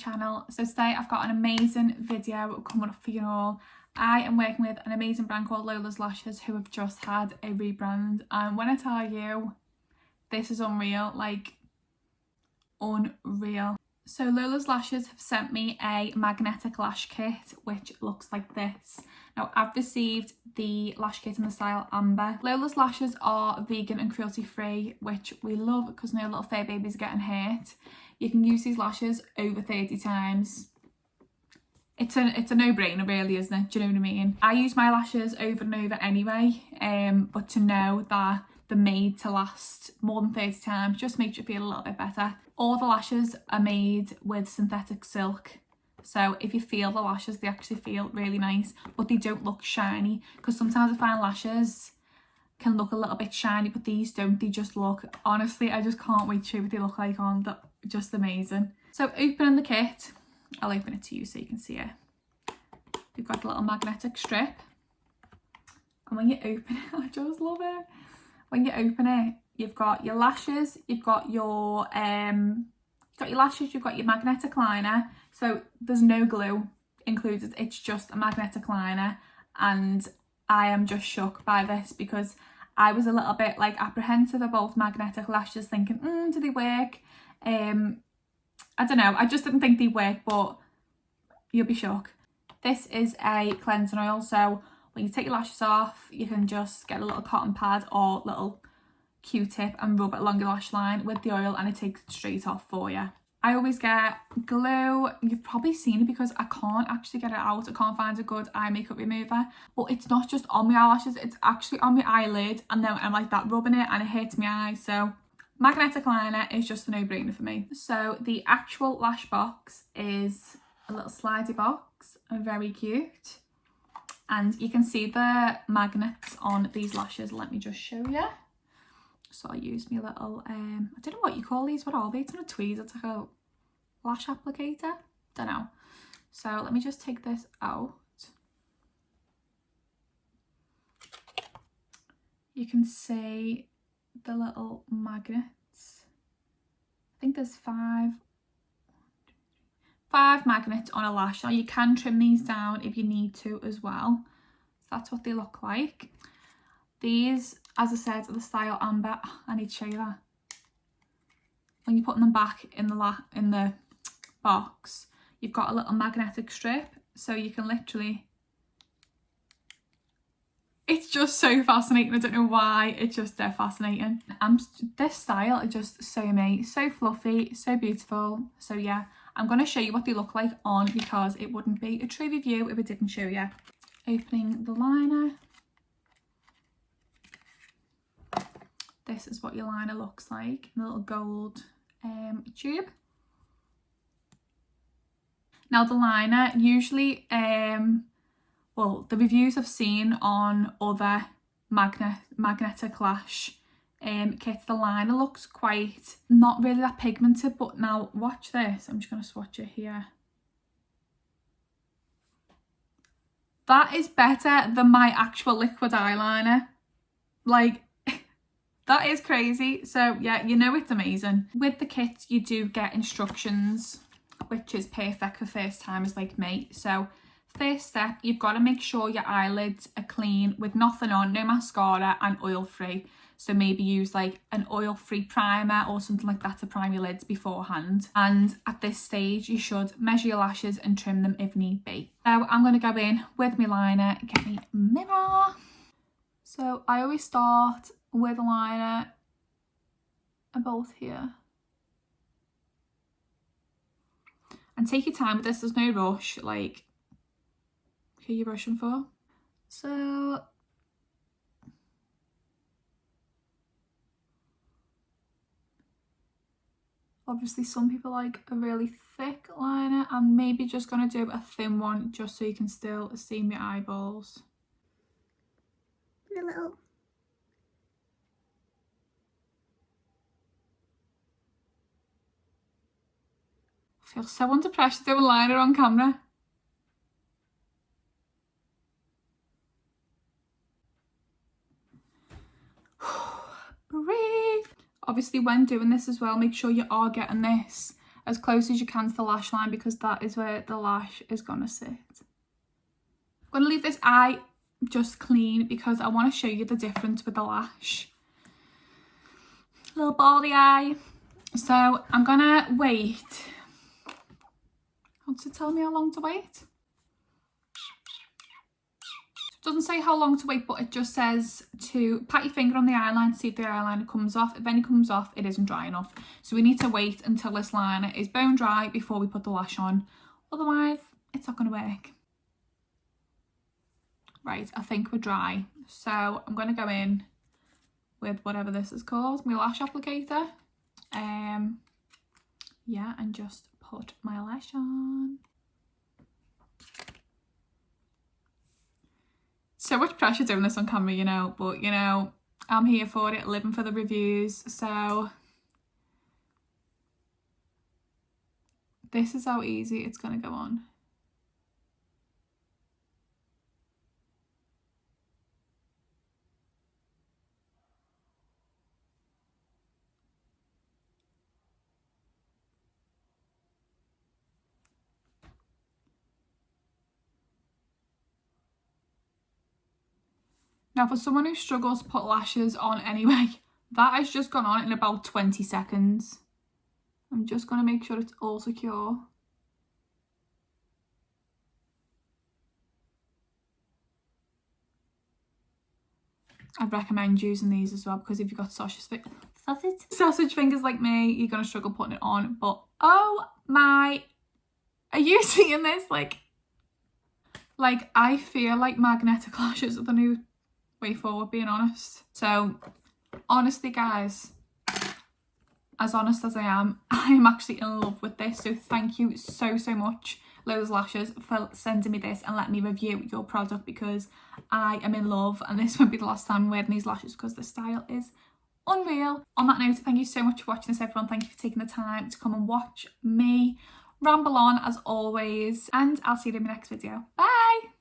channel. So today I've got an amazing video coming up for you all. I am working with an amazing brand called Lolas Lashes who have just had a rebrand, and when I tell you this is unreal, like unreal. So Lolas Lashes have sent me a magnetic lash kit which looks like this. Now I've received the lash kit in the style Amber. Lolas Lashes are vegan and cruelty free, which we love because no little fur babies are getting hurt. You can use these lashes over 30 times. It's a no-brainer really, isn't it? Do you know what I mean? I use my lashes over and over anyway, but to know that they're made to last more than 30 times just makes you feel a little bit better. All the lashes are made with synthetic silk, so if you feel the lashes, they actually feel really nice, but they don't look shiny, because sometimes I find lashes can look a little bit shiny, but these don't. They just look, honestly, I just can't wait to show you what they look like on. They're just amazing. So opening the kit, I'll open it to you so you can see it. You've got a little magnetic strip, and when you open it, I just love it. When you open it, you've got your lashes, you've got your lashes, you've got your magnetic liner. So there's no glue included, it's just a magnetic liner, and I am just shook by this because I was a little bit like apprehensive about magnetic lashes, thinking, do they work? I don't know, I just didn't think they work, but you'll be shocked. This is a cleansing oil, so when you take your lashes off, you can just get a little cotton pad or little Q-tip and rub it along your lash line with the oil, and it takes it straight off for you. I always get glue. You've probably seen it because I can't actually get it out. I can't find a good eye makeup remover, but it's not just on my eyelashes, it's actually on my eyelid, and then I'm like that rubbing it and it hurts my eyes. So magnetic liner is just a no-brainer for me. So the actual lash box is a little slidey box, very cute, and you can see the magnets on these lashes. Let me just show you. So I use my little I don't know what you call these, what are they? It's not a tweeze, it's like a lash applicator, don't know. So let me just take this out. You can see the little magnets. I think there's five magnets on a lash. Now you can trim these down if you need to as well. So that's what they look like. These, as I said, are the style Amber. I need to show you that. When you're putting them back in the box, you've got a little magnetic strip, so you can literally, it's just so fascinating. I don't know why, it's just dead fascinating. This style is just so me, so fluffy, so beautiful. So yeah, I'm going to show you what they look like on, because it wouldn't be a true review if I didn't show you. Opening the liner. This is what your liner looks like, a little gold tube. Now the liner, usually, well, the reviews I've seen on other magnetic lash kits, the liner looks quite, not really that pigmented, but now watch this. I'm just going to swatch it here. That is better than my actual liquid eyeliner. Like, that is crazy. So yeah, you know it's amazing. With the kit, you do get instructions, which is perfect for first timers like me. So first step, you've got to make sure your eyelids are clean with nothing on, no mascara, and oil-free. So maybe use like an oil-free primer or something like that to prime your lids beforehand. And at this stage, you should measure your lashes and trim them if need be. So I'm going to go in with my liner, get me mirror. So I always start with a liner about here. And take your time with this, there's no rush, like, who are you rushing for? So obviously some people like a really thick liner. I'm maybe just going to do a thin one just so you can still see my eyeballs. A little. I feel so under pressure to do a liner on camera. Breathe. Obviously when doing this as well, make sure you are getting this as close as you can to the lash line because that is where the lash is gonna sit. I'm gonna leave this eye just clean because I want to show you the difference with the lash. Little baldy eye. So I'm gonna wait. Wants to tell me how long to wait? It doesn't say how long to wait, but it just says to pat your finger on the eyeline to see if the eyeliner comes off. If any comes off, it isn't dry enough. So we need to wait until this liner is bone dry before we put the lash on. Otherwise, it's not gonna work. Right, I think we're dry. So I'm gonna go in with whatever this is called, my lash applicator. Yeah, and just put my lash on. So much pressure doing this on camera, you know, but you know, I'm here for it, living for the reviews. So this is how easy it's gonna go on. Now for someone who struggles to put lashes on anyway, that has just gone on in about 20 seconds. I'm just going to make sure it's all secure. I'd recommend using these as well because if you've got sausage fingers like me, you're going to struggle putting it on. But oh my, are you seeing this? Like I feel like magnetic lashes are the new way forward, being honest. So honestly guys, as honest as I am actually in love with this. So thank you so much, Lolas Lashes, for sending me this and letting me review your product because I am in love, and this won't be the last time I'm wearing these lashes because the style is unreal. On that note, thank you so much for watching this, everyone. Thank you for taking the time to come and watch me ramble on as always, and I'll see you in my next video. Bye.